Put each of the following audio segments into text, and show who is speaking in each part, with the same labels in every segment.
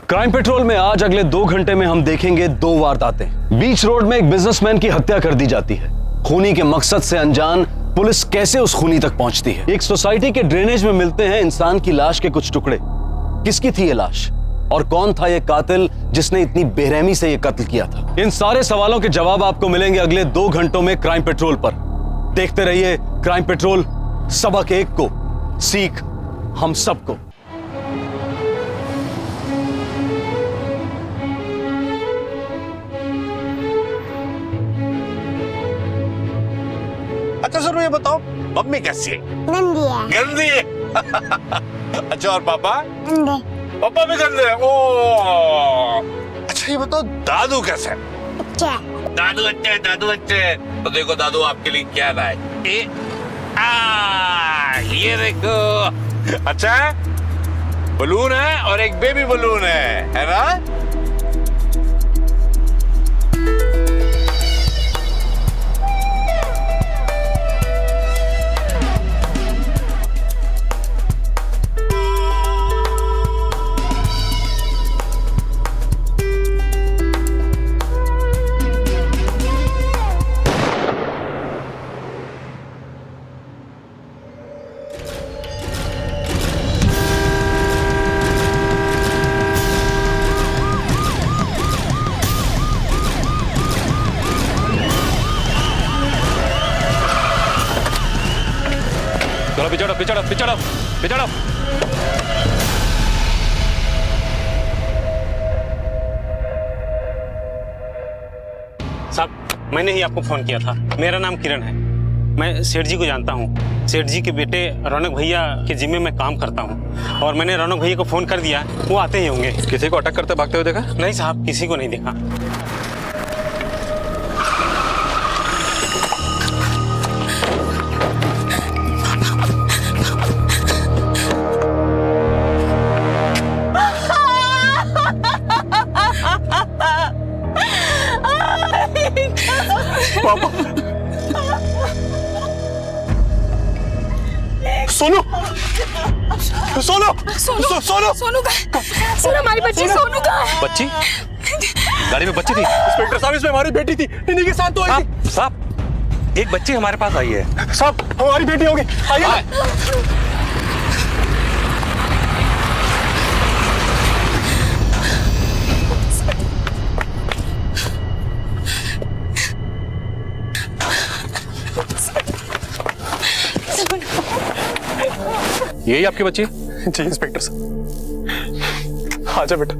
Speaker 1: Crime petrol में आज अगले 2 घंटे में हम देखेंगे 2 वारदातें। बीच रोड में एक बिजनेसमैन की हत्या कर दी जाती है। खूनी के मकसद से अनजान पुलिस कैसे उस खूनी तक पहुंचती है। एक सोसाइटी के ड्रेनेज में मिलते हैं इंसान की लाश के कुछ टुकड़े। किसकी थी ये लाश और कौन था ये कातिल जिसने इतनी बेरहमी से ये कत्ल किया था? इन सारे सवालों के जवाब आपको मिलेंगे अगले 2 घंटों में क्राइम पेट्रोल पर। देखते रहिए क्राइम पेट्रोल, सबक एक को, सीख हम सबको।
Speaker 2: अच्छा सर ये बताओ, मम्मी कैसी है?
Speaker 3: गंदी है।
Speaker 2: गंदी है। अच्छा और पापा?
Speaker 3: गंदे।
Speaker 2: पापा भी गंदे हैं। ओ अच्छा ये बताओ, दादू कैसे है?
Speaker 3: अच्छा।
Speaker 2: दादू अच्छे हैं, दादू अच्छे हैं। तो देखो दादू आपके लिए क्या लाए। ये देखो। अच्छा है, बलून है और एक बेबी बलून है ना?
Speaker 1: चलो पिछड़ो पिछड़ो पिछड़ो पिछड़ो।
Speaker 4: साहब मैंने ही आपको फोन किया था। मेरा नाम किरण है। मैं सेठ जी को जानता हूँ। सेठ जी के बेटे रौनक भैया के जिम्मे में काम करता हूँ और मैंने रौनक भैया को फोन कर दिया, वो आते ही होंगे।
Speaker 1: किसी को अटक करते भागते हुए देखा?
Speaker 4: नहीं साहब, किसी को नहीं देखा।
Speaker 2: पापा सोनू सोनू सोनू सोनू
Speaker 5: सोनू का सर, हमारी बच्ची सोनू का है।
Speaker 1: बच्ची? गाड़ी में बच्ची थी?
Speaker 2: इंस्पेक्टर साहब, इसमें हमारी बेटी थी, इन्हीं के साथ तो आई थी।
Speaker 1: साहब एक बच्ची हमारे पास आई है।
Speaker 2: साहब हमारी बेटी होगी, आइए।
Speaker 1: यही आपकी बच्ची?
Speaker 2: जी इंस्पेक्टर साहब, आजा बेटा।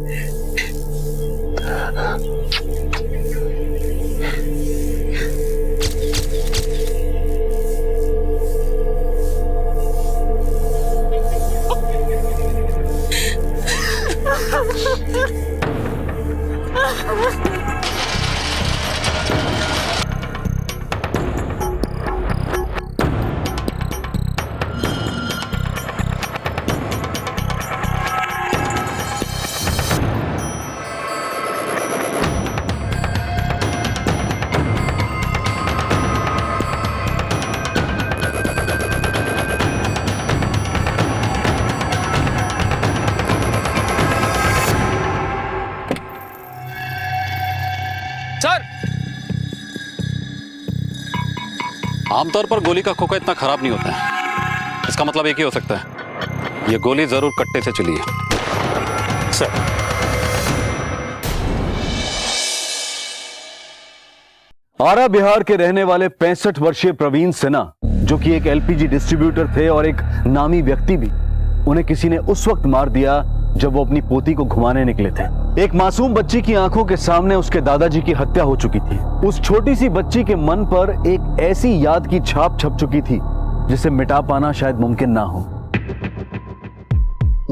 Speaker 6: आमतौर पर गोली का खोखा इतना खराब नहीं होता है। इसका मतलब एक ही हो सकता है, ये गोली जरूर कट्टे से चली है।
Speaker 4: सर
Speaker 1: आरा बिहार के रहने वाले 65 वर्षीय प्रवीण सिन्हा, जो कि एक एलपीजी डिस्ट्रीब्यूटर थे और एक नामी व्यक्ति भी, उन्हें किसी ने उस वक्त मार दिया जब वो अपनी पोती को घुमाने निकले थे। एक मासूम बच्ची की आंखों के सामने उसके दादाजी की हत्या हो चुकी थी। उस छोटी सी बच्ची के मन पर एक ऐसी याद की छाप छप चुकी थी जिसे मिटा पाना शायद मुमकिन ना हो।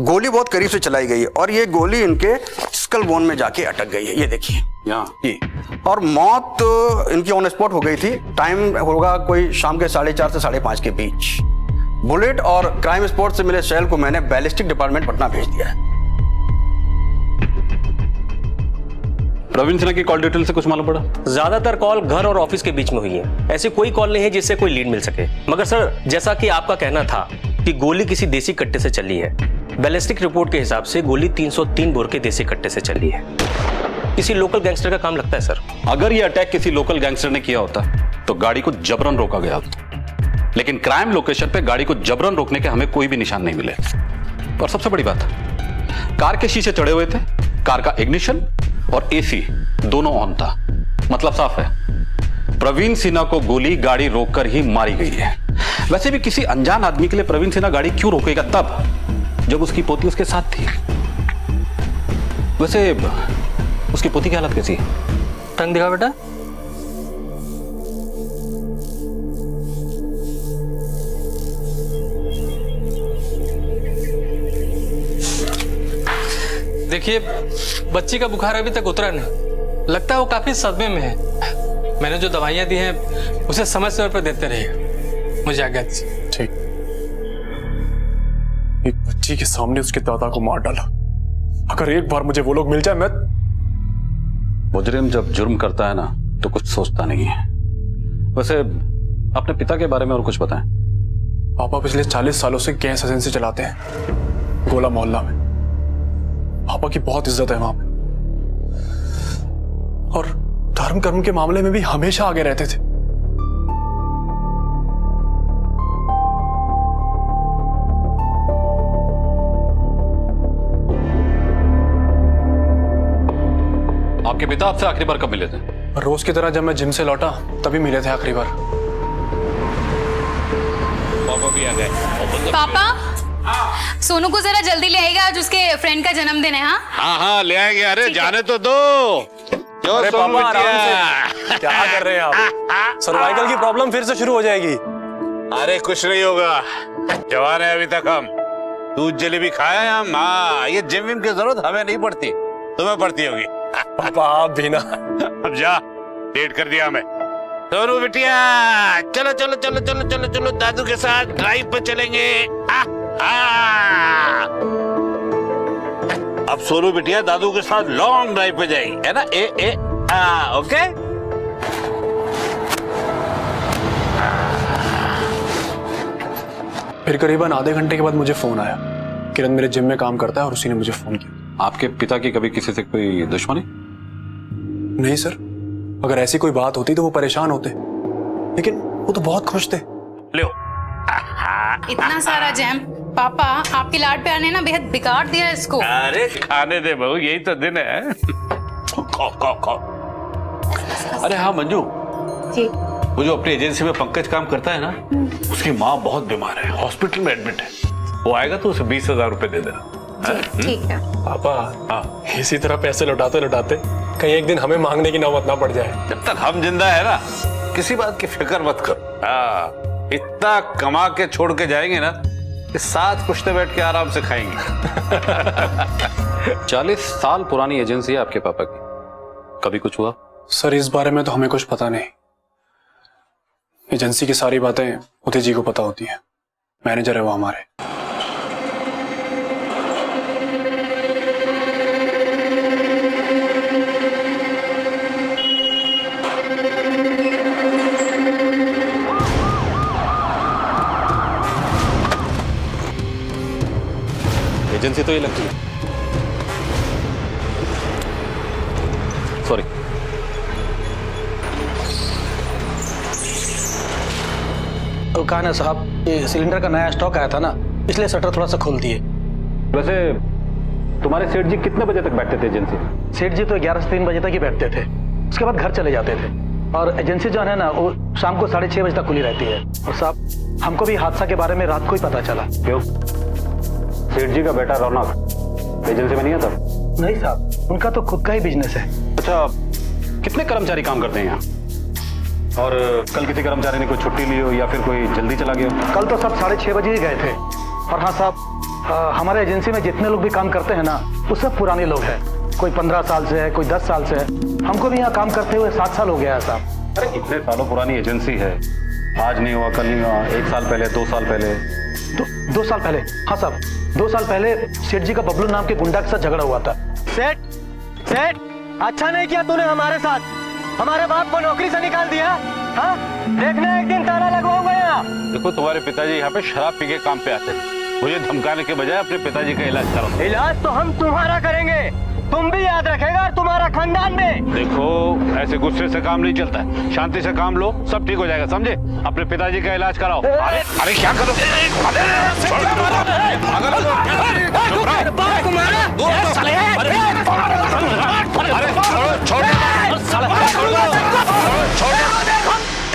Speaker 7: गोली बहुत करीब से चलाई गई है और ये गोली इनके स्कल बोन में जाके अटक गई है। ये देखिए यहाँ ये, और मौत इनकी ऑन स्पॉट हो गई थी। टाइम होगा कोई शाम के 4:30 से 5:30 के बीच। बुलेट और क्राइम स्पॉट से मिले सेल को मैंने बैलिस्टिक डिपार्टमेंट पटना भेज दिया है।
Speaker 6: प्रवीण सिन्हा की कॉल डिटेल से कुछ मालूम पड़ा?
Speaker 8: ज्यादातर कॉल घर और ऑफिस के बीच में हुई है। ऐसी कोई कॉल नहीं है जिससे कोई लीड मिल सके। मगर सर, जैसा कि आपका कहना था कि गोली किसी देसी कट्टे से चली है, बैलिस्टिक रिपोर्ट के हिसाब से गोली 303 बोर के देसी कट्टे से चली है। किसी लोकल गैंगस्टर का काम लगता है सर।
Speaker 6: अगर ये अटैक किसी लोकल गैंगस्टर ने किया होता तो गाड़ी को जबरन रोका गया होता, लेकिन क्राइम लोकेशन पे गाड़ी को जबरन रोकने के हमें कोई भी निशान नहीं मिले। और सबसे बड़ी बात, कार के शीशे चढ़े हुए थे, कार का इग्निशन और एसी दोनों ऑन था। मतलब साफ है, प्रवीण सिन्हा को गोली गाड़ी रोककर ही मारी गई है। वैसे भी किसी अनजान आदमी के लिए प्रवीण सिन्हा गाड़ी क्यों रोकेगा तब जब उसकी पोती उसके साथ थी? वैसे उसकी पोती की हालत कैसी है?
Speaker 8: टंग दिखा बेटा।
Speaker 3: देखिए, बच्ची का बुखार अभी तक उतरा नहीं, लगता है वो काफी सदमे में है। मैंने जो दवाइयां दी हैं उसे समय समय पर देते रहिए। मुझे आज्ञा दीजिए।
Speaker 9: ठीक। एक बच्ची के सामने उसके दादा को मार डाला। अगर एक बार मुझे वो लोग मिल जाए, मैं
Speaker 6: मुजरिम जब जुर्म करता है ना तो कुछ सोचता नहीं है। वैसे अपने पिता के बारे में और कुछ बताएं।
Speaker 9: पापा पिछले 40 सालों से गैस एजेंसी चलाते हैं गोला मोहल्ला में। पापा की बहुत इज्जत है वहां पे, और धर्म कर्म के मामले में भी हमेशा आगे रहते थे।
Speaker 6: आपके पिता आपसे आखिरी बार कब मिले थे?
Speaker 9: रोज की तरह जब मैं जिम से लौटा तभी मिले थे आखिरी बार।
Speaker 2: पापा भी आ गए।
Speaker 5: पापा, सोनू को जरा जल्दी ले आएगा, आज उसके फ्रेंड का जन्मदिन है। हाँ
Speaker 2: हाँ हाँ ले आएंगे। अरे जाने तो दो। क्यों
Speaker 9: अरे
Speaker 2: सोनू
Speaker 9: पापा,
Speaker 2: बिटिया?
Speaker 9: आराम से। क्या कर रहे हैं आप? सर्वाइकल की प्रॉब्लम फिर से शुरू हो जाएगी।
Speaker 2: अरे कुछ नहीं होगा, जवान है अभी तक हम। दूध जलेबी खाए हम। हाँ, ये जिम विम की जरूरत हमें नहीं पड़ती, तुम्हें पड़ती होगी।
Speaker 9: पापा आप भी ना।
Speaker 2: अब जा, लेट कर दिया हमें। सोनू बिटिया चलो चलो चलो चलो चलो चलो, दादू के साथ ड्राइव पर चलेंगे। अब सोनू बिटिया दादू के साथ लॉन्ग ड्राइव पे जाएगी, है ना? ओके।
Speaker 9: फिर करीबन आधे घंटे के बाद मुझे फोन आया। किरण मेरे जिम में काम करता है और उसी ने मुझे फोन किया।
Speaker 6: आपके पिता की कभी किसी से कोई दुश्मनी?
Speaker 9: नहीं सर, अगर ऐसी कोई बात होती तो वो परेशान होते, लेकिन वो तो बहुत खुश थे।
Speaker 2: लो।
Speaker 5: इतना सारा जैम, पापा आपके लाड प्यार ने ना बेहद बिगाड़ दिया इसको।
Speaker 2: अरे खाने दे बहू, यही तो दिन है। खाओ खाओ खाओ। अरे हाँ मंजू
Speaker 5: जी,
Speaker 2: वो जो अपनी एजेंसी में पंकज काम करता है ना, उसकी माँ बहुत बीमार है, हॉस्पिटल में एडमिट है। वो आएगा तो उसे 20,000 रुपए दे देना।
Speaker 5: ठीक है।
Speaker 9: पापा इसी तरह पैसे लौटाते लौटाते कहीं एक दिन हमें मांगने की नौबत ना पड़ जाए।
Speaker 2: जब तक हम जिंदा है ना, किसी बात की फिक्र मत करो। हाँ, इतना कमा के छोड़ के जाएंगे ना कि साथ कुश्ते बैठ के आराम से खाएंगे।
Speaker 6: 40 साल पुरानी एजेंसी है आपके पापा की, कभी कुछ हुआ?
Speaker 9: सर इस बारे में तो हमें कुछ पता नहीं। एजेंसी की सारी बातें उदय जी को पता होती हैं, मैनेजर है वो हमारे।
Speaker 6: एजेंसी तो ये लगती है। सॉरी।
Speaker 10: तो कहा ना साहब, ये सिलेंडर का नया स्टॉक आया था ना, इसलिए शटर थोड़ा सा खोल दिए।
Speaker 6: वैसे तुम्हारे सेठ जी कितने बजे तक बैठते थे एजेंसी में?
Speaker 10: सेठ जी तो 11 से 3 बजे तक ही बैठते थे, उसके बाद घर चले जाते थे। और एजेंसी जो है ना, वो शाम को 6:30 बजे तक खुली रहती है। और साहब हमको भी हादसा के बारे में रात को ही पता चला।
Speaker 6: क्यों? सेठ जी का बेटा रौनक एजेंसी में नहीं आता?
Speaker 10: नहीं साहब, उनका तो खुद का ही बिजनेस है।
Speaker 6: अच्छा, कितने कर्मचारी काम करते हैं यहाँ? और कल किसी कर्मचारी ने कोई छुट्टी ली हो या फिर कोई जल्दी चला गया हो?
Speaker 10: कल तो सब 6:30 बजे ही गए थे। और हाँ साहब, हमारे एजेंसी में जितने लोग भी काम करते हैं ना, वो सब पुराने लोग हैं। कोई 15 साल से है, कोई 10 साल से है। हमको भी यहाँ काम करते हुए 7 साल हो गया है साहब।
Speaker 6: अरे इतने सालों पुरानी एजेंसी है, आज नहीं हुआ, कल नहीं हुआ, 1 साल पहले, 2 साल पहले?
Speaker 10: 2 साल पहले, हाँ साहब, 2 साल पहले सेठ जी का बबलू नाम के गुंडा के साथ झगड़ा हुआ था।
Speaker 11: सेठ, अच्छा नहीं किया तूने हमारे साथ। हमारे बाप को नौकरी से निकाल दिया। हाँ, देखना एक दिन ताला लगवाऊंगा यहाँ।
Speaker 2: देखो, तुम्हारे पिताजी यहाँ पे शराब पी के काम पे आते हैं, मुझे धमकाने के बजाय अपने पिताजी का इलाज करो।
Speaker 11: इलाज तो हम तुम्हारा करेंगे, तुम भी याद रखेगा और तुम्हारा खानदान भी।
Speaker 2: देखो ऐसे गुस्से से काम नहीं चलता है, शांति से काम लो, सब ठीक हो जाएगा, समझे? अपने पिताजी का इलाज कराओ। अरे अरे क्या करो?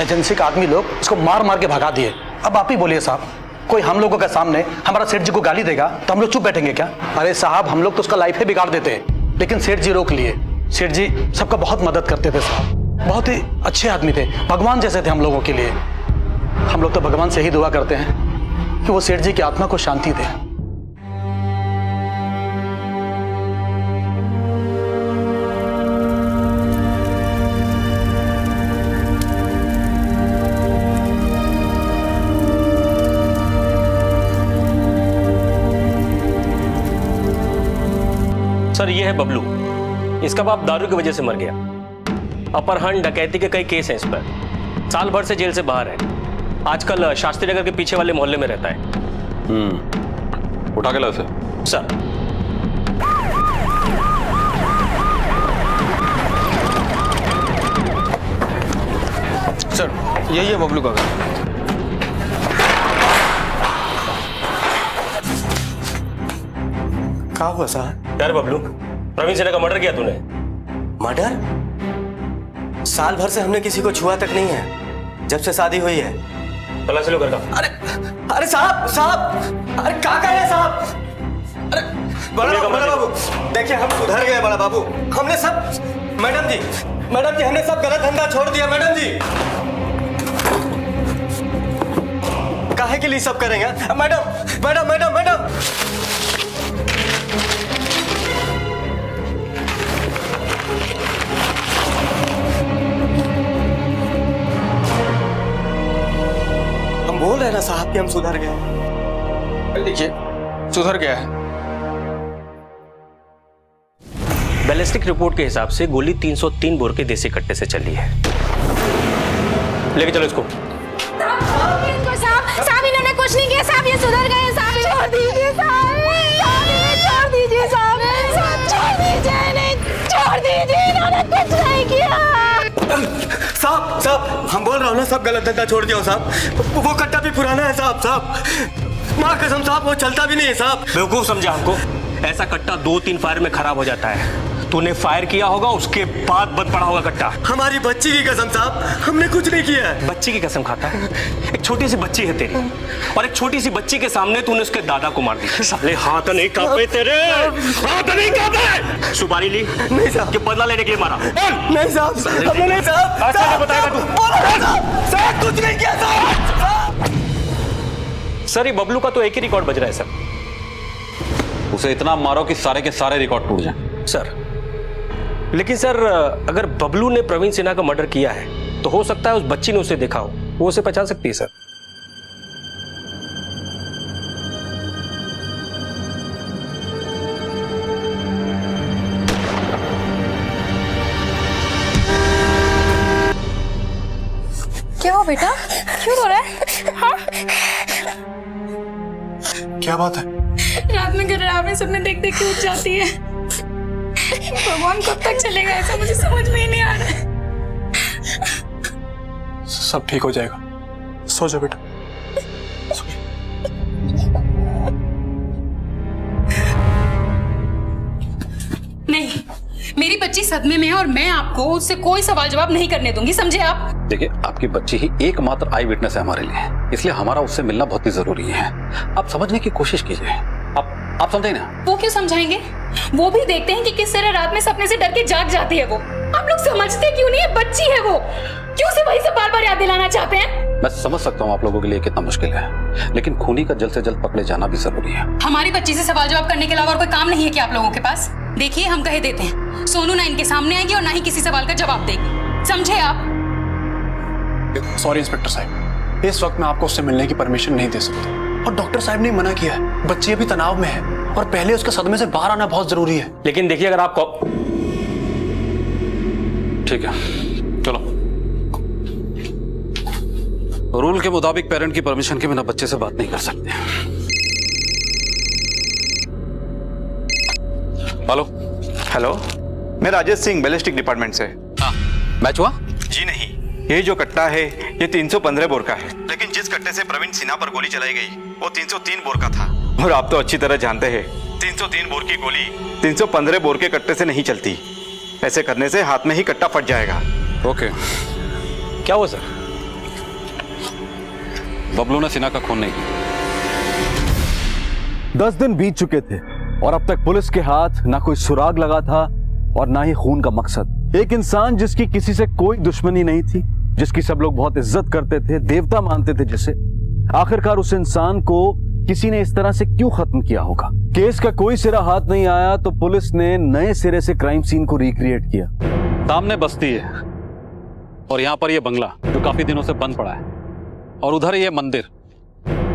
Speaker 10: एजेंसी का आदमी लोग इसको मार मार के भगा दिए। अब आप ही बोलिए साहब, कोई हम लोगों के सामने हमारा सेठ जी को गाली देगा तो हम लोग चुप बैठेंगे क्या? अरे साहब, हम लोग तो उसका लाइफ ही बिगाड़ देते, लेकिन सेठ जी रोक लिए। सेठ जी सबका बहुत मदद करते थे साहब, बहुत ही अच्छे आदमी थे, भगवान जैसे थे हम लोगों के लिए। हम लोग तो भगवान से ही दुआ करते हैं कि वो सेठ जी की आत्मा को शांति दे।
Speaker 8: सर ये है बबलू, इसका बाप दारू की वजह से मर गया। अपहरण डकैती के कई केस हैं इस पर, साल भर से जेल से बाहर है। आजकल शास्त्री नगर के पीछे वाले मोहल्ले में रहता है।
Speaker 6: उठा के ला उसे।
Speaker 8: सर
Speaker 7: सर यही है बबलू का घर।
Speaker 11: क्या हुआ साहब?
Speaker 8: यार बबलू, प्रवीण सिन्हा का मर्डर किया तूने?
Speaker 11: मर्डर? साल भर से हमने किसी को छुआ तक नहीं है, जब से शादी हुई है।
Speaker 8: पला चलो घर का।
Speaker 11: अरे अरे साहब साहब, अरे क्या कर रहे हैं साहब? अरे बड़ा बाबू, देखिए हम सुधर गए बड़ा बाबू। हमने सब, मैडम जी हमने सब गलत धंधा छोड़ दिया मैडम जी। काहे के लिए सब करेंगे मैडम? मैडम मैडम मैडम बोल रहे ना साहब कि हम सुधर गए।
Speaker 7: देखिए सुधर गया है।
Speaker 8: बैलिस्टिक रिपोर्ट के हिसाब से गोली 303 बोर के देसी कट्टे से चली है। लेके चलो इसको।
Speaker 5: साहब इन्होंने कुछ नहीं किया साहब, ये सुधर गए साहब। छोड़ दीजिए साहब, छोड़ दीजिए साहब, छोड़ दीजिए, नहीं छोड़ दीजिए, इन्होंने कुछ नहीं किया।
Speaker 11: साहब साहब हम बोल रहा हूँ ना, सब गलत धंधा छोड़ दिया साहब। वो कट्टा भी पुराना है साहब। माँ कसम साहब वो चलता भी नहीं है साहब।
Speaker 8: बेवकूफ समझा हमको? ऐसा कट्टा 2-3 फायर में खराब हो जाता है। तूने फायर किया होगा, उसके बाद बंद पड़ा होगा कट्टा।
Speaker 11: हमारी बच्ची की कसम साहब, हमने कुछ नहीं किया है।
Speaker 8: बच्ची की कसम खाता है? एक छोटी सी बच्ची है तेरी, और एक छोटी सी बच्ची के सामने तूने उसके दादा को मार दिया। साले हाथ नहीं कांपे तेरे, हाथ नहीं कांपे। सुपारी ली?
Speaker 11: नहीं साहब।
Speaker 8: कि बदला लेने के लिए मारा?
Speaker 11: नहीं साहब, हमने नहीं साहब।
Speaker 8: ऐसा नहीं बताएगा तू?
Speaker 11: साहब कुछ नहीं किया साहब।
Speaker 8: सर ये बबलू का तो एक ही रिकॉर्ड बज रहा है सर।
Speaker 6: उसे इतना मारो कि सारे के सारे रिकॉर्ड टूट जाएं।
Speaker 8: सर लेकिन सर, अगर बबलू ने प्रवीण सिन्हा का मर्डर किया है तो हो सकता है उस बच्ची ने उसे देखा हो, वो उसे पहचान सकती है सर।
Speaker 5: क्या हो बेटा, क्यों रो रहा है? हाँ?
Speaker 9: क्या बात है?
Speaker 5: रात में डरावने सपने देख देख के उठ जाती है। भगवान कब तक चलेगा ऐसा, मुझे समझ में ही नहीं आ रहा है।
Speaker 9: सब ठीक हो जाएगा, सो जाओ बेटा।
Speaker 5: नहीं, मेरी बच्ची सदमे में है और मैं आपको उससे कोई सवाल जवाब नहीं करने दूंगी, समझे आप?
Speaker 6: देखिए आपकी बच्ची ही एकमात्र आई विटनेस है हमारे लिए, इसलिए हमारा उससे मिलना बहुत ही जरूरी है। आप समझने की कोशिश कीजिए। आप समझे ना?
Speaker 5: वो क्यों समझाएंगे? वो भी देखते हैं कि किस तरह रात में सपने से डर के जाग जाती है वो। आप लोग समझते क्यों नहीं है? बच्ची है वो, क्यों से वही से बार बार याद दिलाना चाहते हैं?
Speaker 6: मैं समझ सकता हूँ आप लोगों के लिए कितना मुश्किल है, लेकिन खूनी का जल्द से जल्द पकड़े जाना भी जरूरी है।
Speaker 5: हमारी बच्ची से सवाल जवाब करने के अलावा और कोई काम नहीं है क्या आप लोगों के पास? देखिए हम कह देते हैं, सोनू ना इनके सामने आएगी और ना ही किसी सवाल का जवाब देगी, समझे आप?
Speaker 9: सॉरी इंस्पेक्टर साहब, इस वक्त मैं आपको उससे मिलने की परमिशन नहीं दे सकता। और डॉक्टर साहब ने मना किया है, बच्ची अभी तनाव में है और पहले उसके सदमे से बाहर आना बहुत जरूरी है।
Speaker 8: लेकिन देखिए अगर आपको,
Speaker 6: ठीक है चलो। रूल के मुताबिक पेरेंट की परमिशन के बिना बच्चे से बात नहीं कर सकते। हेलो।
Speaker 12: हेलो, मैं राजेश सिंह बैलिस्टिक डिपार्टमेंट से।
Speaker 6: हाँ, मैच हुआ?
Speaker 12: जी नहीं, ये जो कट्टा है ये 315 बोर का है, लेकिन जिस कट्टे से प्रवीण सिन्हा पर गोली चलाई गई वो 303 बोर का था। और आप तो अच्छी तरह जानते हैं 303 बोर की गोली 315 बोर के कट्टे से नहीं चलती। ऐसे करने से हाथ में ही कट्टा फट जाएगा।
Speaker 6: ओके।
Speaker 8: क्या हुआ सर?
Speaker 6: बबलू ने सिन्हा का खून नहीं किया।
Speaker 1: 10 दिन बीत चुके थे और अब तक पुलिस के हाथ ना कोई सुराग लगा था और ना ही खून का मकसद। एक इंसान जिसकी किसी से कोई दुश्मनी नहीं थी, जिसकी सब लोग बहुत इज्जत करते थे, देवता मानते थे जिसे, आखिरकार उस इंसान को किसी ने इस तरह से क्यों खत्म किया होगा? केस का कोई सिरा हाथ नहीं आया तो पुलिस ने नए सिरे से क्राइम सीन को रिक्रिएट किया।
Speaker 6: सामने बस्ती है और यहां पर यह बंगला जो काफी दिनों से बंद पड़ा है, और उधर ये मंदिर।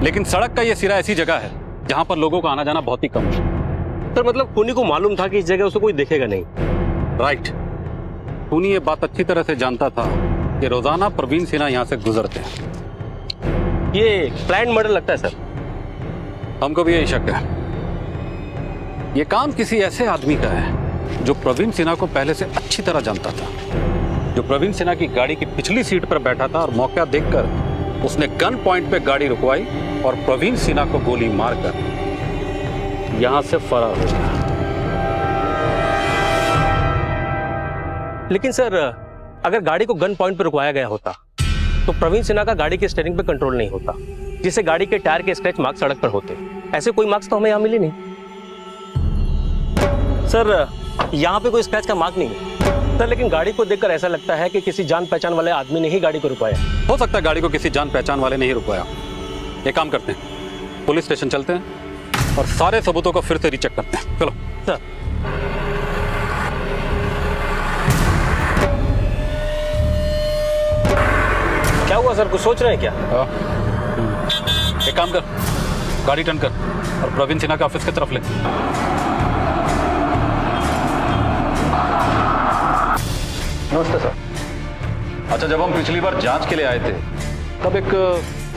Speaker 6: लेकिन सड़क का यह सिरा ऐसी जगह है जहां पर लोगों का आना जाना बहुत ही कम है।
Speaker 8: सर मतलब खूनी को मालूम था कि इस जगह उसे कोई देखेगा नहीं।
Speaker 6: राइट। खूनी ये बात अच्छी तरह से जानता था कि रोजाना प्रवीण सिन्हा यहां से गुजरते हैं।
Speaker 8: ये प्लान मर्डर लगता है सर।
Speaker 6: हमको भी यही शक है। ये काम किसी ऐसे आदमी का है जो प्रवीण सिन्हा को पहले से अच्छी तरह जानता था, जो प्रवीण सिन्हा की गाड़ी की पिछली सीट पर बैठा था और मौका देखकर उसने गन पॉइंट पे गाड़ी रुकवाई और प्रवीण सिन्हा को गोली मारकर यहां से फरार हो गया।
Speaker 8: लेकिन सर अगर गाड़ी को गन पॉइंट पर रुकवाया गया होता तो प्रवीण सिन्हा का गाड़ी के स्टीयरिंग पे कंट्रोल नहीं होता, जिससे गाड़ी के टायर के स्क्रैच मार्क्स सड़क पर होते। ऐसे कोई मार्क्स तो हमें यहाँ मिले नहीं। सर यहाँ पे कोई स्क्रैच का मार्क नहीं है सर, लेकिन गाड़ी को देखकर ऐसा लगता है कि किसी जान पहचान वाले आदमी ने ही गाड़ी को रुकवाया।
Speaker 6: हो सकता है गाड़ी को किसी जान पहचान वाले ने ही रुकवाया। एक काम करते हैं, पुलिस स्टेशन चलते हैं और सारे सबूतों को फिर से रीचेक करते हैं। चलो
Speaker 8: सर। क्या हुआ सर, कुछ सोच रहे हैं क्या?
Speaker 6: एक काम कर, गाड़ी टर्न कर और प्रवीण सिन्हा के ऑफिस की तरफ ले।
Speaker 10: नमस्ते सर।
Speaker 6: अच्छा, जब हम पिछली बार जांच के लिए आए थे तब एक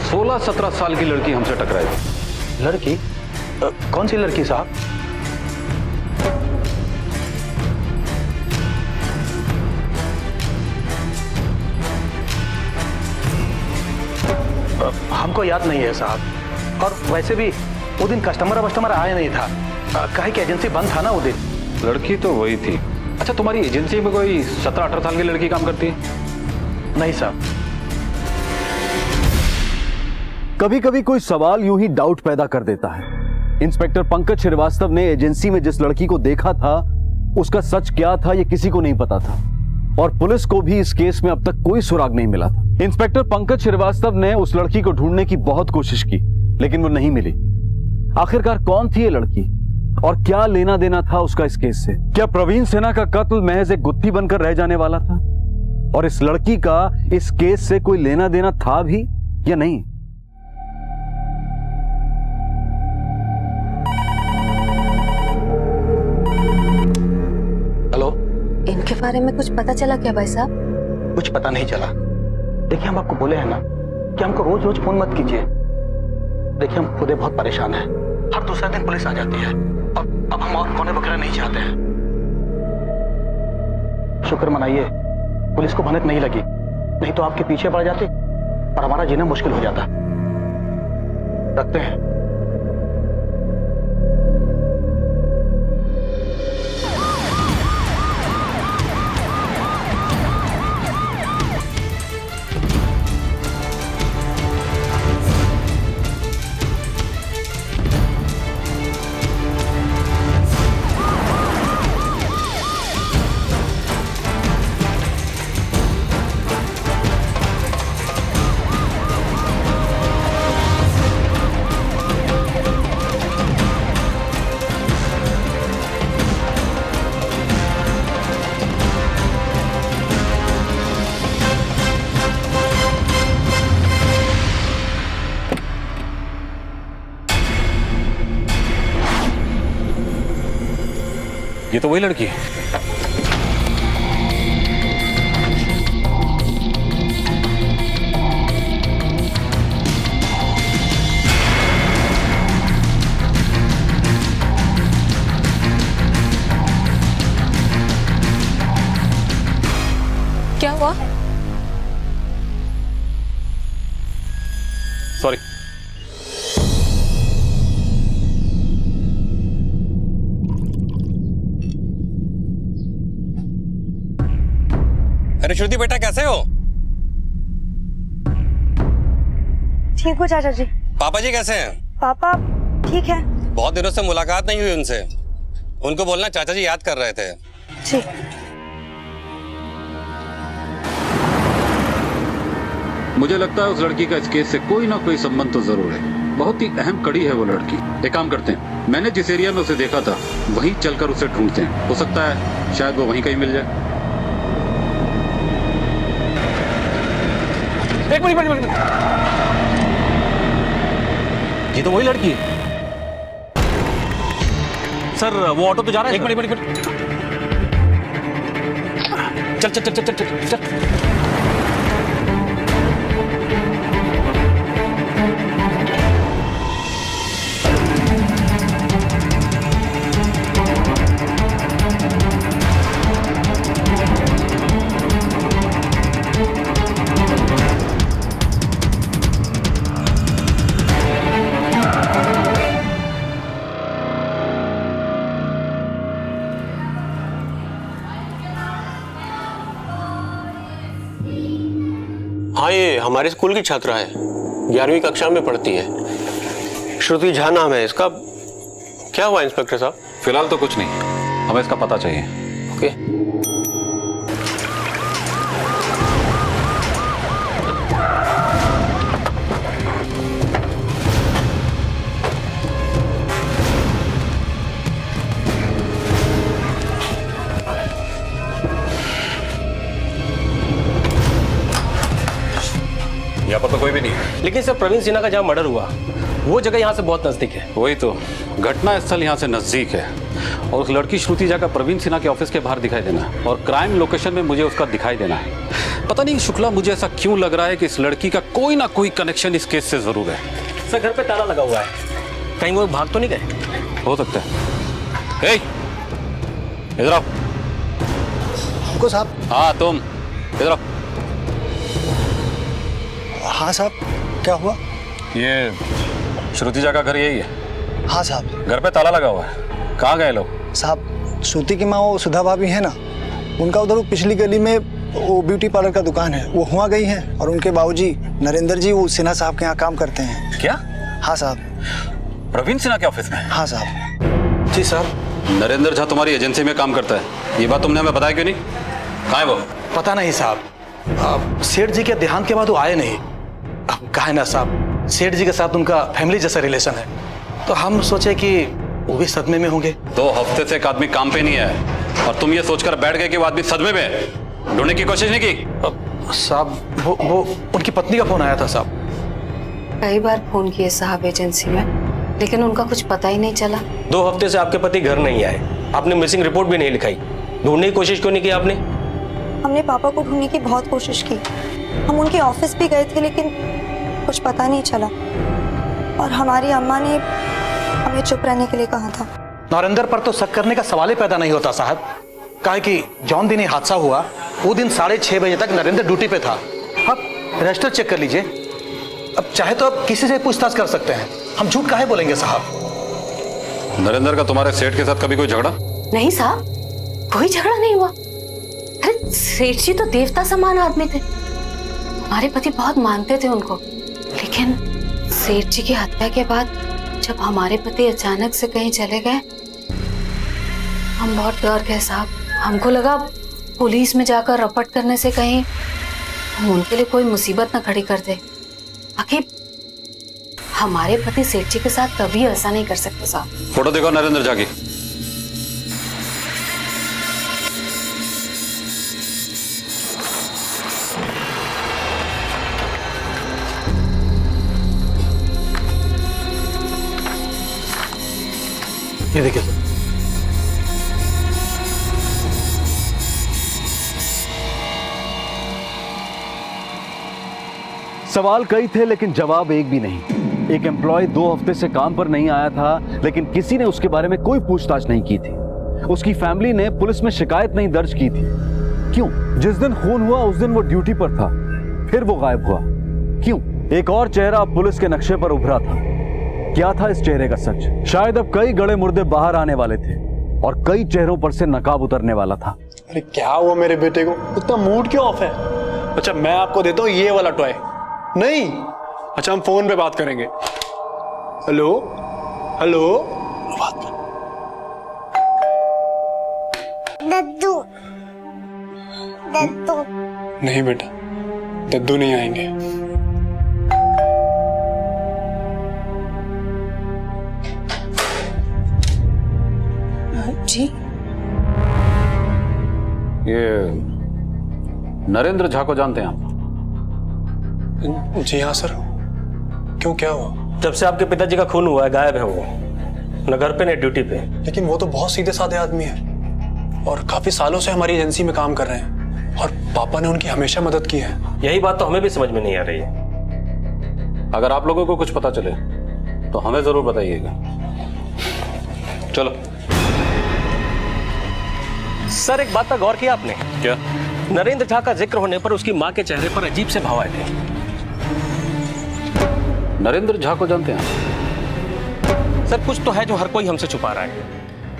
Speaker 6: 16-17 साल की लड़की हमसे टकराई थी।
Speaker 10: लड़की? कौन सी लड़की साहब? हमको याद नहीं है साहब, और वैसे भी वो दिन कस्टमर आया नहीं था, काहे कि एजेंसी बंद था ना वो दिन।
Speaker 6: लड़की तो वही थी। अच्छा, तुम्हारी एजेंसी में कोई 17-18 साल की लड़की काम करती है?
Speaker 10: नहीं साहब।
Speaker 1: कभी कभी कोई सवाल यूं ही डाउट पैदा कर देता है। इंस्पेक्टर पंकज श्रीवास्तव ने एजेंसी में जिस लड़की को देखा था उसका सच क्या था ये किसी को नहीं पता था, और पुलिस को भी इस केस में अब तक कोई सुराग नहीं मिला था। इंस्पेक्टर पंकज श्रीवास्तव ने उस लड़की को ढूंढने की बहुत कोशिश की, लेकिन वो नहीं मिली। आखिरकार कौन थी ये लड़की और क्या लेना देना था उसका इस केस से? क्या प्रवीण सिन्हा का कत्ल महज एक गुत्थी बनकर रह जाने वाला था और इस लड़की का इस केस से कोई लेना देना था भी या नहीं?
Speaker 10: हेलो,
Speaker 5: इनके बारे में कुछ पता चला क्या भाई साहब?
Speaker 10: कुछ पता नहीं चला। देखिए, हम आपको बोले हैं ना कि हमको रोज रोज फोन मत कीजिए। देखिए, हम खुद बहुत परेशान हैं। हर दूसरा दिन पुलिस आ जाती है और अब हम और कोने वगैरह नहीं चाहते हैं। शुक्र मनाइए पुलिस को भनक नहीं लगी, नहीं तो आपके पीछे पड़ जाते और हमारा जीना मुश्किल हो जाता। रखते हैं।
Speaker 6: ये तो वही लड़की है।
Speaker 8: अरे श्रुति बेटा कैसे हो?
Speaker 5: ठीक हो चाचा जी?
Speaker 8: पापा जी कैसे हैं?
Speaker 5: पापा ठीक है।
Speaker 8: बहुत दिनों से मुलाकात नहीं हुई उनसे, उनको बोलना चाचा जी याद कर रहे थे।
Speaker 5: जी।
Speaker 6: मुझे लगता है उस लड़की का इस केस से कोई ना कोई संबंध तो जरूर है। बहुत ही अहम कड़ी है वो लड़की। एक काम करते हैं, मैंने जिस एरिया में उसे देखा था वहीं चलकर उसे ढूंढते हैं। हो सकता है शायद वो वहीं कहीं मिल जाए।
Speaker 1: एक मिनट, ये तो वही लड़की है सर। वो ऑटो तो जा रहा है। एक मिनट, चल चल चल चल चल चल।
Speaker 8: हाँ, ये हमारे स्कूल की छात्रा है, 11वीं कक्षा में पढ़ती है। श्रुति झा नाम है इसका। क्या हुआ इंस्पेक्टर साहब?
Speaker 6: फिलहाल तो कुछ नहीं, हमें इसका पता चाहिए।
Speaker 8: ओके।
Speaker 6: यहाँ पर तो कोई भी नहीं है।
Speaker 8: लेकिन सर, प्रवीण सिन्हा का जहाँ मर्डर हुआ वो जगह यहाँ से बहुत नजदीक है।
Speaker 6: वही तो, घटना स्थल यहाँ से नजदीक है और उस लड़की श्रुति झा का प्रवीण सिन्हा के ऑफिस के बाहर दिखाई देना है और क्राइम लोकेशन में मुझे उसका दिखाई देना है। पता नहीं शुक्ला, मुझे ऐसा क्यों लग रहा है कि इस लड़की का कोई ना कोई कनेक्शन इस केस से जरूर है।
Speaker 8: सर, घर पे ताला लगा हुआ है, कहीं वो भाग तो नहीं गए?
Speaker 6: हो सकता है। इधर आओ।
Speaker 10: हमको साहब?
Speaker 6: हाँ तुम इधर आओ।
Speaker 10: हाँ साहब, क्या हुआ?
Speaker 6: ये श्रुति झा का घर यही है?
Speaker 10: हाँ साहब।
Speaker 6: घर पे ताला लगा हुआ है। कहाँ गए लोग?
Speaker 10: साहब, श्रुति की माँ वो सुधा भाभी है ना, उनका उधर वो पिछली गली में वो ब्यूटी पार्लर का दुकान है, वो हुआ गई है। और उनके बाबूजी नरेंद्र जी वो सिन्हा साहब के यहाँ काम करते हैं।
Speaker 6: क्या?
Speaker 10: हाँ साहब।
Speaker 6: प्रवीण सिन्हा के ऑफिस में?
Speaker 10: हाँ साहब।
Speaker 6: जी साहब। नरेंद्र झा तुम्हारी एजेंसी में काम करता है, ये बात तुमने हमें बताया क्यों नहीं? कहाँ है वो?
Speaker 10: पता नहीं साहब, सेठ जी के देहांत के बाद वो आए नहीं। अब कहा है ना साहब, सेठ जी के साथ उनका फैमिली जैसा रिलेशन है, तो हम सोचे कि वो भी सदमे में होंगे।
Speaker 6: 2 हफ्ते से एक आदमी काम पे नहीं है और तुम ये सोचकर बैठ गए कि वो आदमी सदमे में है। ढूंढने की कोशिश नहीं की?
Speaker 10: साहब, वो उनकी पत्नी का फोन आया था साहब।
Speaker 5: कई बार फोन किए साहब एजेंसी में, लेकिन उनका कुछ पता ही नहीं चला।
Speaker 8: 2 हफ्ते से आपके पति घर नहीं आए, आपने मिसिंग रिपोर्ट भी नहीं लिखाई। ढूंढने की कोशिश क्यों नहीं की आपने?
Speaker 5: हमने पापा को ढूंढने की बहुत कोशिश की, हम उनके ऑफिस भी गए थे, लेकिन कुछ पता नहीं चला। और हमारी अम्मा ने हमें चुप रहने के लिए कहा था।
Speaker 10: नरेंद्र पर तो शक करने का सवाल ही पैदा नहीं होता साहब, काहे कि जौन दिन ये हादसा हुआ वो दिन 6:30 बजे तक नरेंद्र ड्यूटी पे था। आप रजिस्टर चेक कर लीजिए। अब चाहे तो आप किसी से पूछताछ कर सकते हैं, हम झूठ काहे बोलेंगे साहब।
Speaker 6: नरेंद्र का तुम्हारे सेठ के साथ कभी कोई झगड़ा?
Speaker 5: नहीं साहब, कोई झगड़ा नहीं हुआ। अरे सेठ जी तो देवता समान आदमी थे, हमारे पति बहुत मानते थे उनको। लेकिन सेठ जी की हत्या के बाद जब हमारे पति अचानक से कहीं चले गए, हम बहुत डर गए साहब। हमको लगा पुलिस में जाकर रपट करने से कहीं हम उनके लिए कोई मुसीबत न खड़ी कर दे। आखिर हमारे पति सेठ जी के साथ कभी ऐसा नहीं कर सकते साहब।
Speaker 6: फोटो देखो नरेंद्र झा की।
Speaker 10: ये देखिए सर।
Speaker 1: सवाल कई थे लेकिन जवाब एक भी नहीं। एक एम्प्लॉय 2 हफ्ते से काम पर नहीं आया था, लेकिन किसी ने उसके बारे में कोई पूछताछ नहीं की थी। उसकी फैमिली ने पुलिस में शिकायत नहीं दर्ज की थी। क्यों? जिस दिन खून हुआ उस दिन वो ड्यूटी पर था, फिर वो गायब हुआ। क्यों? एक और चेहरा पुलिस के नक्शे पर उभरा था। क्या था इस चेहरे का सच? शायद अब कई गड़े मुर्दे बाहर आने वाले थे और कई चेहरों पर से नकाब उतरने वाला था।
Speaker 9: अरे क्या हुआ मेरे बेटे को, इतना मूड क्यों ऑफ है? अच्छा मैं आपको देता हूँ ये वाला टॉय। नहीं, अच्छा हम फोन पे बात करेंगे। हेलो हेलो, बात कर।
Speaker 13: दद्दू दद्दू।
Speaker 9: नहीं बेटा, दद्दू नहीं आएंगे।
Speaker 5: जी
Speaker 6: ये नरेंद्र झा को जानते हैं आप?
Speaker 9: जी हाँ सर। क्यों, क्या हुआ?
Speaker 8: जब से आपके पिताजी का खून हुआ है गायब है वो, न घर पे न ड्यूटी पे।
Speaker 9: लेकिन वो तो बहुत सीधे साधे आदमी है और काफी सालों से हमारी एजेंसी में काम कर रहे हैं और पापा ने उनकी हमेशा मदद की है।
Speaker 8: यही बात तो हमें भी समझ में नहीं आ रही है।
Speaker 6: अगर आप लोगों को कुछ पता चले तो हमें जरूर बताइएगा। चलो।
Speaker 8: सर एक बात का गौर किया आपने?
Speaker 6: क्या?
Speaker 8: नरेंद्र झा का जिक्र होने पर उसकी मां के चेहरे पर अजीब से भाव आए थे।
Speaker 6: नरेंद्र झा को जानते हैं?
Speaker 8: सर कुछ तो है जो हर कोई हमसे छुपा रहा है।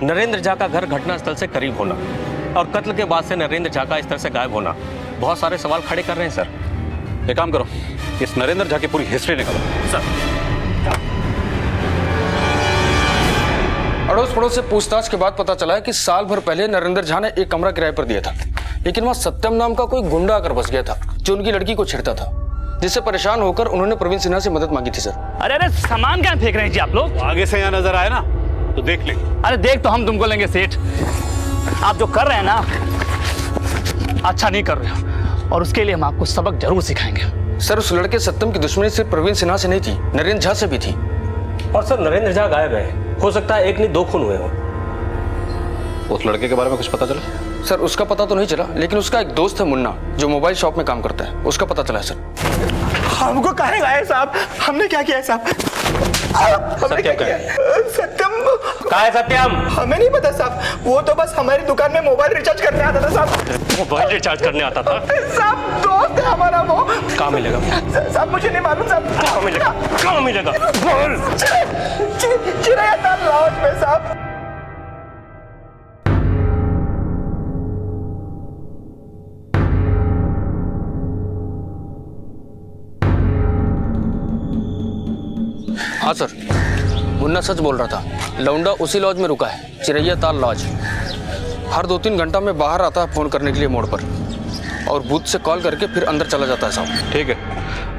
Speaker 8: नरेंद्र झा का घर घटनास्थल से करीब होना और कत्ल के बाद से नरेंद्र झा का इस तरह से गायब होना बहुत सारे सवाल खड़े कर रहे हैं सर।
Speaker 6: एक काम करो, इस नरेंद्र झा की पूरी हिस्ट्री निकालो।
Speaker 8: सर
Speaker 14: अड़ोस पड़ोस से पूछताछ के बाद पता चला है कि साल भर पहले नरेंद्र झा ने एक कमरा किराए पर दिया था, लेकिन वहां सत्यम नाम का कोई गुंडा आकर बस गया था जो उनकी लड़की को छेड़ता था, जिससे परेशान होकर उन्होंने प्रवीण सिन्हा से मदद मांगी थी सर।
Speaker 11: अरे अरे सामान क्या फेंक रहे हैं जी आप लोग?
Speaker 2: आगे से यहाँ नजर आए ना तो देख ले।
Speaker 11: अरे देख तो हम तुमको लेंगे सेठ, आप जो कर रहे हैं ना अच्छा नहीं कर रहे हो और उसके लिए हम आपको सबक जरूर सिखाएंगे।
Speaker 14: सर उस लड़के सत्यम की दुश्मनी सिर्फ प्रवीण सिन्हा से नहीं थी, नरेंद्र झा से भी थी।
Speaker 8: और सर नरेंद्र झा गायब है, हो सकता है एक नहीं दो खून हुए हो।
Speaker 6: उस लड़के के बारे में कुछ पता चला?
Speaker 14: सर उसका पता तो नहीं चला, लेकिन उसका एक दोस्त है मुन्ना जो मोबाइल शॉप में काम करता है, उसका पता चला है सर।
Speaker 11: हमको कहे गए साहब, हमने क्या किया साहब?
Speaker 8: सत्यम क्या है?
Speaker 11: सत्यम
Speaker 8: कहाँ है सत्यम?
Speaker 11: हमें नहीं पता साहब, वो तो बस हमारी दुकान में मोबाइल रिचार्ज करने आता था साहब।
Speaker 8: मोबाइल रिचार्ज करने आता था
Speaker 11: साहब? दोस्त है हमारा वो।
Speaker 8: कहाँ मिलेगा?
Speaker 11: साहब मुझे नहीं मालूम साहब।
Speaker 8: कहाँ मिलेगा? कहाँ मिलेगा? बोल।
Speaker 11: चिरैया ताल लॉज में साहब।
Speaker 14: हाँ सर, मुन्ना सच बोल रहा था। लौंडा उसी लॉज में रुका है, चिरैया ताल लॉज। हर 2-3 घंटा में बाहर आता है फोन करने के लिए मोड़ पर और बूथ से कॉल करके फिर अंदर चला जाता है साहब।
Speaker 6: ठीक है,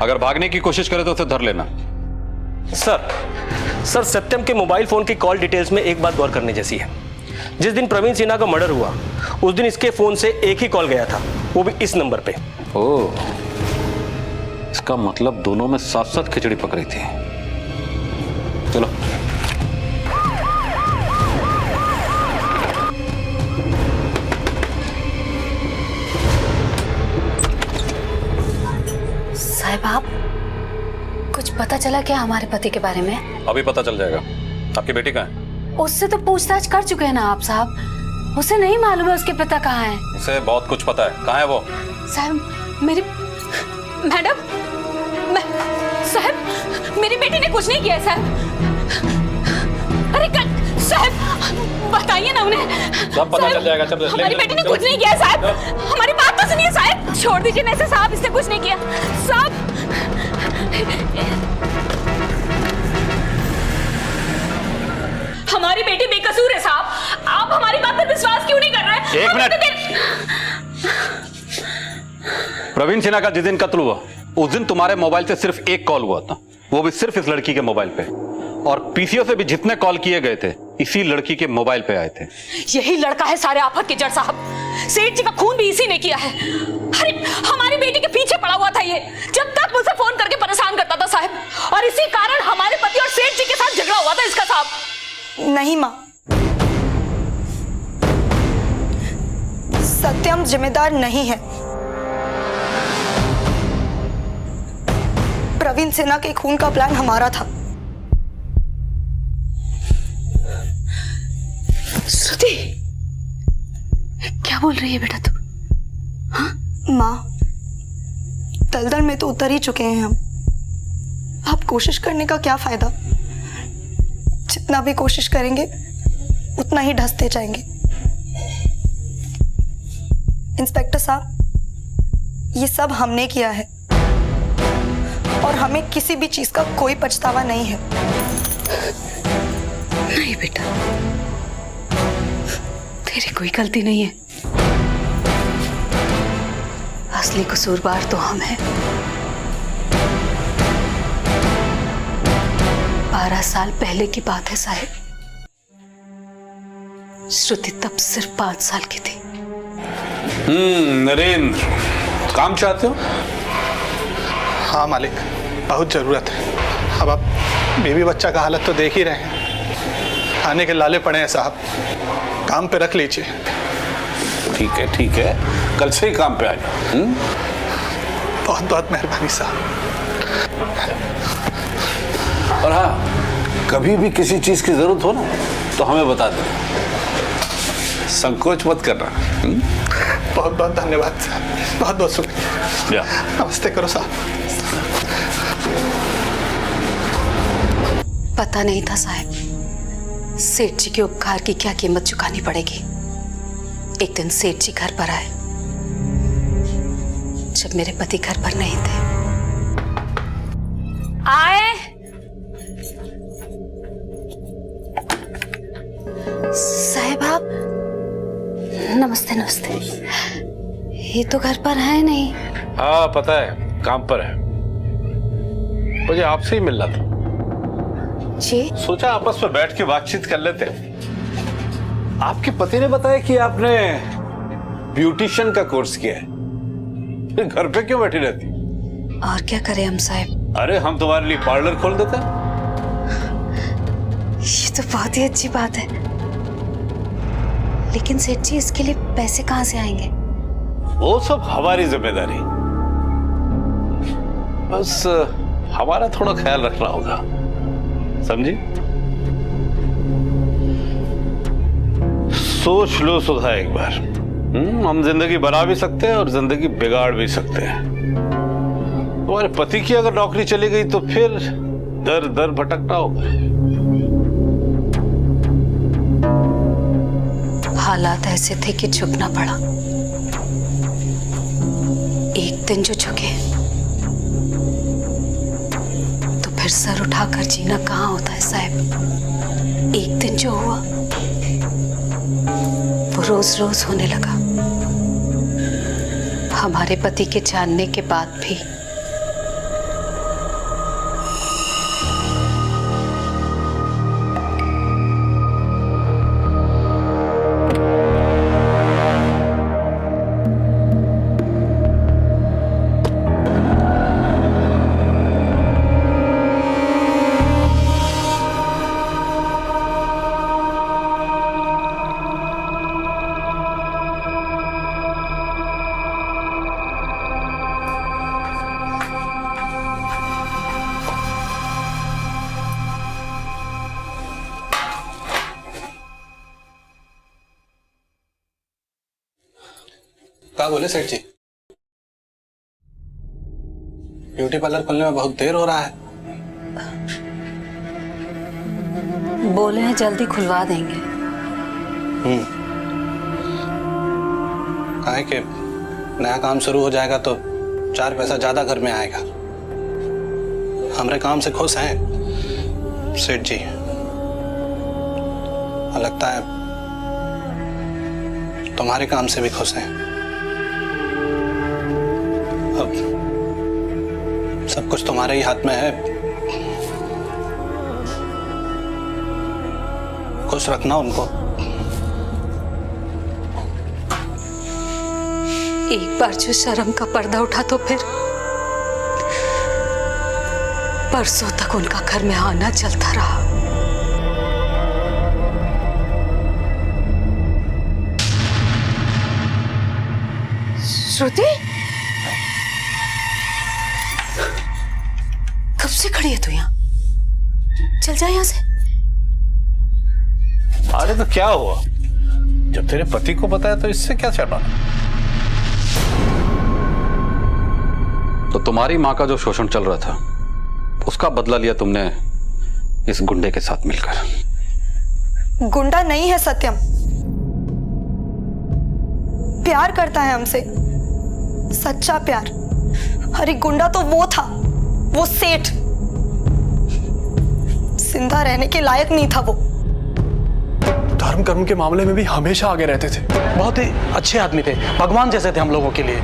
Speaker 6: अगर भागने की कोशिश करे तो उसे धर लेना।
Speaker 8: सर सत्यम के मोबाइल फोन की कॉल डिटेल्स में एक बात गौर करने जैसी है। जिस दिन प्रवीण सिन्हा का मर्डर हुआ उस दिन इसके फोन से एक ही कॉल गया था, वो भी इस नंबर पे।
Speaker 6: ओह, इसका मतलब दोनों में साथ साथ खिचड़ी पक रही थी। चलो।
Speaker 5: साहब आप कुछ पता चला क्या हमारे पति के बारे में?
Speaker 6: अभी पता चल जाएगा। आपकी बेटी कहाँ है?
Speaker 5: उससे तो पूछताछ कर चुके हैं ना आप साहब, उसे नहीं मालूम है उसके पिता कहाँ है।
Speaker 6: उसे बहुत कुछ पता है। कहाँ है वो?
Speaker 5: साहब मेरी मैडम साहब मेरी बेटी ने कुछ नहीं किया साहब। अरे साहब बताइए ना उन्हें।
Speaker 6: सब पता चल जाएगा। सब
Speaker 5: हमारी बेटी ने कुछ नहीं किया साहब, हमारी बात तो सुनिए साहब। छोड़ दीजिए ना इसे साहब, इसने कुछ नहीं किया साहब। हमारी बेटी बेकसूर है साहब, आप हमारी बात पर विश्वास क्यों नहीं कर रहे हैं?
Speaker 6: एक मिनट। प्रवीण सिन्हा का जिस दिन कत्ल हुआ उस दिन तुम्हारे मोबाइल से सिर्फ एक कॉल हुआ था, वो भी सिर्फ इस लड़की के मोबाइल पे, और पीसीओ से भी जितने कॉल किए गए थे इसी लड़की के मोबाइल पे आए थे।
Speaker 5: यही लड़का है सारे आफत की जड़ साहब, सेठ जी का खून भी इसी ने किया है। अरे हमारी बेटी के पीछे पड़ा हुआ था ये, जब तक मुझसे फोन करके परेशान करता था साहब, और इसी कारण हमारे पति और सेठ जी के साथ झगड़ा हुआ था इसका साहब।
Speaker 13: नहीं माँ, सत्यम जिम्मेदार नहीं है। प्रवीण सिन्हा के खून का प्लान हमारा था।
Speaker 5: श्रुति क्या बोल रही है बेटा तू? हाँ?
Speaker 13: माँ दलदल में तो उतर ही चुके हैं हम, आप कोशिश करने का क्या फायदा? जितना भी कोशिश करेंगे उतना ही ढसते जाएंगे। इंस्पेक्टर साहब, ये सब हमने किया है और हमें किसी भी चीज का कोई पछतावा नहीं है।
Speaker 5: नहीं बेटा, तेरी कोई गलती नहीं है। असली कसूरवार तो हम हैं। 12 साल पहले की बात है साहिब। श्रुति तब सिर्फ 5 साल की थी।
Speaker 2: नरेंद्र, काम चाहते हो?
Speaker 9: हाँ मालिक, बहुत जरूरत है। अब आप बीवी बच्चा का हालत तो देख ही रहे हैं, खाने के लाले पड़े हैं साहब, काम पे रख लीजिए।
Speaker 2: ठीक है, कल से ही काम पे आ जाओ।
Speaker 9: बहुत बहुत मेहरबानी साहब।
Speaker 2: और हाँ, कभी भी किसी चीज की जरूरत हो ना तो हमें बता देना, संकोच मत करना।
Speaker 9: बहुत बहुत धन्यवाद साहब, बहुत बहुत शुक्रिया। नमस्ते करो साहब।
Speaker 5: पता नहीं था साहब, सेठ जी के उपकार की क्या कीमत चुकानी पड़ेगी। एक दिन सेठ जी घर पर आए, जब मेरे पति घर पर नहीं थे। आए साहब, आप नमस्ते। नमस्ते। ये तो घर पर है नहीं।
Speaker 2: हाँ पता है, काम पर है। मुझे आपसे ही मिलना था
Speaker 5: जी।
Speaker 2: सोचा आपस में बैठ के बातचीत कर लेते। आपके पति ने बताया कि आपने ब्यूटिशियन का कोर्स किया है, फिर घर पे क्यों बैठी रहती?
Speaker 5: और क्या करें हम साहब?
Speaker 2: अरे हम तुम्हारे लिए पार्लर खोल देते।
Speaker 5: ये तो बहुत ही अच्छी बात है, लेकिन सेठ जी इसके लिए पैसे कहां से आएंगे?
Speaker 2: वो सब हमारी जिम्मेदारी, बस हमारा थोड़ा ख्याल रखना होगा, समझी? सोच लो सुधा एक बार। हम जिंदगी बना भी सकते हैं और जिंदगी बिगाड़ भी सकते हैं। तुम्हारे पति की अगर नौकरी चली गई तो फिर दर दर भटकना होगा।
Speaker 5: हालात ऐसे थे कि झुकना पड़ा। एक दिन जो झुके तो फिर सर उठाकर जीना कहाँ होता है साहब। एक दिन जो हुआ वो रोज रोज होने लगा। हमारे पति के जानने के बाद भी
Speaker 9: क्या बोले सेठ जी? ब्यूटी पार्लर खोलने में बहुत देर हो रहा है।
Speaker 5: बोले हैं जल्दी खुलवा देंगे।
Speaker 9: काहे कि नया काम शुरू हो जाएगा तो 4 पैसा ज्यादा घर में आएगा। हमारे काम से खुश हैं सेठ जी, और लगता है तुम्हारे काम से भी खुश हैं। अब सब कुछ तुम्हारे ही हाथ में है, खुश रखना उनको।
Speaker 5: एक बार जो शर्म का पर्दा उठा तो फिर परसों तक उनका घर में आना चलता रहा। श्रुति, कब से खड़ी है तू यहाँ? चल जा यहाँ से।
Speaker 2: अरे तो क्या हुआ, जब तेरे पति को पता है तो इससे क्या छुपाना?
Speaker 6: तो तुम्हारी मां का जो शोषण चल रहा था उसका बदला लिया तुमने इस गुंडे के साथ मिलकर।
Speaker 13: गुंडा नहीं है सत्यम, प्यार करता है हमसे, सच्चा प्यार। अरे गुंडा तो वो था, वो सेठ। जिंदा रहने के लायक नहीं था वो।
Speaker 9: धर्म कर्म के मामले में भी हमेशा आगे रहते थे, बहुत ही अच्छे आदमी थे, भगवान जैसे थे हम लोगों के लिए।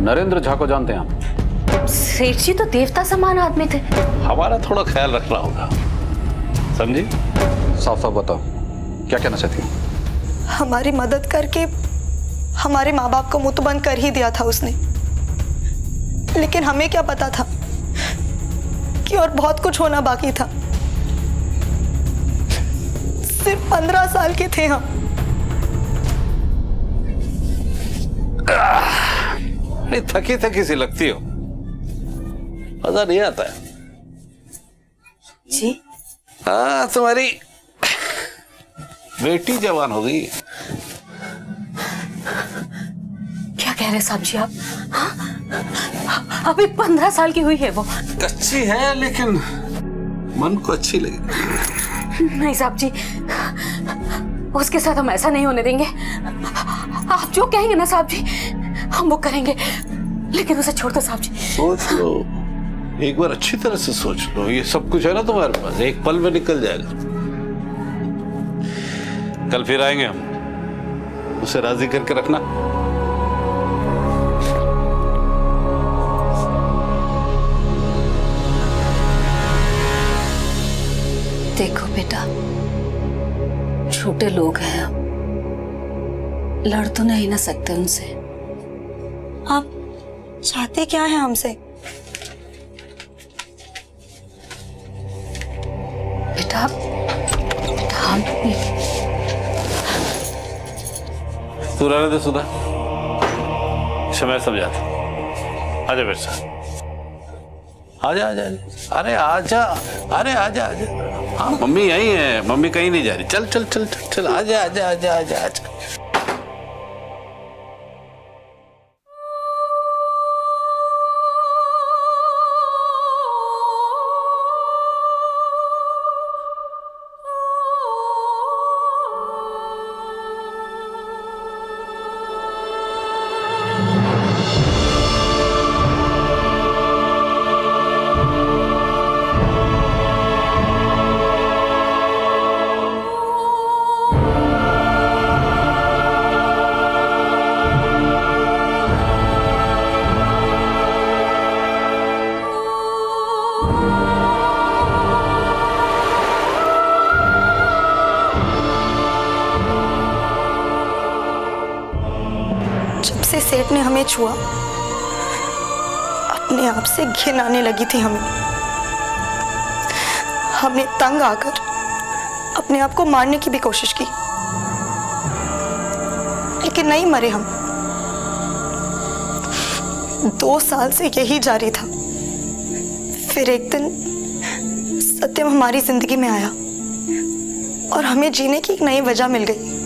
Speaker 6: नरेंद्र झा को जानते हैं आप?
Speaker 5: सेठ जी तो देवता समान आदमी थे।
Speaker 2: हमारा थोड़ा ख्याल रखना होगा, समझी?
Speaker 6: साफ साफ बताओ, क्या कहना चाहती हो?
Speaker 13: हमारी मदद करके हमारे माँ बाप को मुंह तो बंद कर ही दिया था उसने, लेकिन हमें क्या पता था कि और बहुत कुछ होना बाकी था। सिर्फ 15 साल के थे हम।
Speaker 2: नहीं, थकी थकी सी लगती हो, मजा नहीं आता है।
Speaker 5: जी
Speaker 2: हाँ, तुम्हारी बेटी जवान हो गई।
Speaker 5: क्या कह रहे साहब जी आप? हाँ? अभी 15 साल की हुई है वो।
Speaker 2: कच्ची है लेकिन मन को अच्छी लगी।
Speaker 5: नहीं साहब जी, उसके साथ हम ऐसा नहीं होने देंगे। आप जो कहेंगे ना साहब जी, हम वो करेंगे, लेकिन उसे छोड़ दो साहब जी।
Speaker 2: सोच लो, एक बार अच्छी तरह से सोच लो। ये सब कुछ है ना तुम्हारे पास, एक पल में निकल जाएगा। कल फिर आएंगे हम, उसे राजी करके रखना।
Speaker 5: देखो बेटा, छोटे लोग हैं हम, लड़ तो नहीं ना सकते उनसे।
Speaker 13: आप चाहते क्या है हमसे?
Speaker 5: बेटा, हम
Speaker 2: तू रहने दे सुधा, मैं समझाता। आजा मेरे साथ, आजा आजा आजा। अरे आजा, अरे आजा आजा। हाँ, मम्मी यही है, मम्मी कहीं नहीं जा रही। चल चल चल चल चल, आजा आजा आजा आजा आजा।
Speaker 13: से सेठ ने हमें छुआ, अपने आप से घिन आने लगी थी हमें। हमने तंग आकर अपने आप को मारने की भी कोशिश की, लेकिन नहीं मरे हम। 2 साल से यही जारी था। फिर एक दिन सत्यम हमारी जिंदगी में आया और हमें जीने की एक नई वजह मिल गई।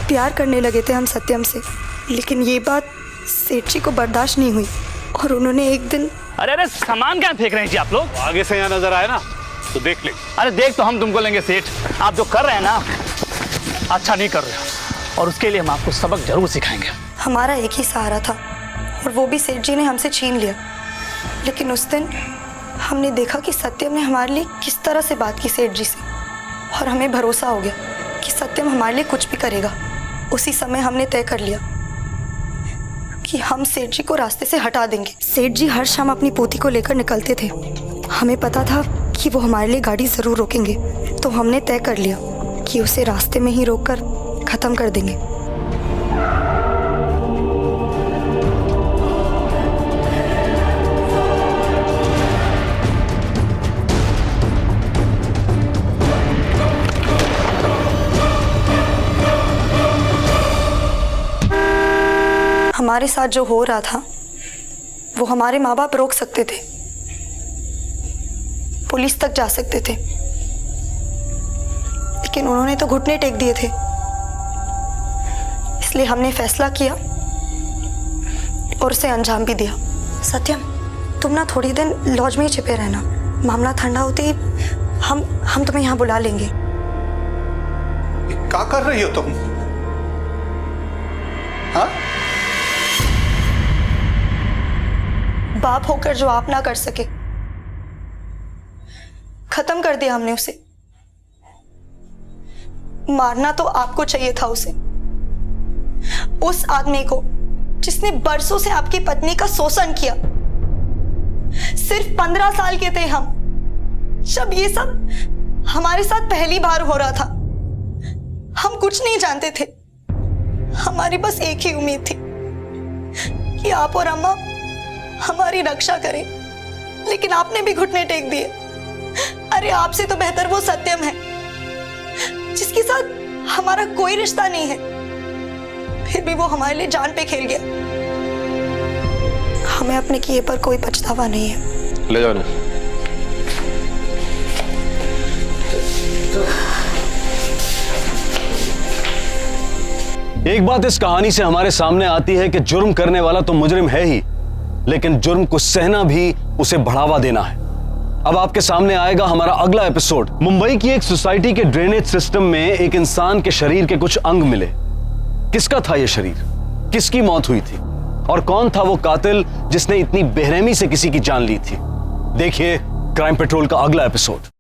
Speaker 13: प्यार करने लगे थे हम सत्यम से, लेकिन ये बात सेठ जी को बर्दाश्त नहीं हुई और उन्होंने एक दिन।
Speaker 15: अरे अरे, सामान क्या फेंक रहे हैं जी आप लोग?
Speaker 2: आगे से यहाँ नजर आए ना तो देख ले।
Speaker 15: अरे देख तो हम तुमको लेंगे सेठ, आप जो कर रहे हैं ना अच्छा नहीं कर रहे हो, और उसके लिए हम आपको सबक जरूर सिखाएंगे।
Speaker 13: हमारा एक ही सहारा था और वो भी सेठ जी ने हमसे छीन लिया। लेकिन उस दिन हमने देखा कि सत्यम ने हमारे लिए किस तरह से बात की सेठ जी से, और हमें भरोसा हो गया कि सत्यम हमारे लिए कुछ भी करेगा। उसी समय हमने तय कर लिया कि हम सेठ जी को रास्ते से हटा देंगे। सेठ जी हर शाम अपनी पोती को लेकर निकलते थे। हमें पता था कि वो हमारे लिए गाड़ी जरूर रोकेंगे, तो हमने तय कर लिया कि उसे रास्ते में ही रोककर खत्म कर देंगे। हमारे साथ जो हो रहा था वो हमारे माँ बाप रोक सकते थे, पुलिस तक जा सकते थे, लेकिन उन्होंने तो घुटने टेक दिए थे। इसलिए हमने फैसला किया और उसे अंजाम भी दिया। सत्यम, तुम ना थोड़ी दिन लॉज में ही छिपे रहना। मामला ठंडा होते ही हम तुम्हें यहाँ बुला लेंगे।
Speaker 9: क्या कर रही हो तुम? हाँ?
Speaker 13: बाप होकर जो आप ना कर सके, खत्म कर दिया हमने उसे। मारना तो आपको चाहिए था उसे, उस आदमी को जिसने बरसों से आपकी पत्नी का शोषण किया। सिर्फ 15 साल के थे हम जब ये सब हमारे साथ पहली बार हो रहा था। हम कुछ नहीं जानते थे, हमारी बस एक ही उम्मीद थी कि आप और अम्मा हमारी रक्षा करें, लेकिन आपने भी घुटने टेक दिए। अरे आपसे तो बेहतर वो सत्यम है जिसके साथ हमारा कोई रिश्ता नहीं है, फिर भी वो हमारे लिए जान पे खेल गया। हमें अपने किए पर कोई पछतावा नहीं है।
Speaker 6: ले जाओ ना।
Speaker 1: एक बात इस कहानी से हमारे सामने आती है कि जुर्म करने वाला तो मुजरिम है ही, लेकिन जुर्म को सहना भी उसे बढ़ावा देना है। अब आपके सामने आएगा हमारा अगला एपिसोड। मुंबई की एक सोसाइटी के ड्रेनेज सिस्टम में एक इंसान के शरीर के कुछ अंग मिले। किसका था यह शरीर? किसकी मौत हुई थी? और कौन था वो कातिल जिसने इतनी बेरहमी से किसी की जान ली थी? देखिए क्राइम पेट्रोल का अगला एपिसोड।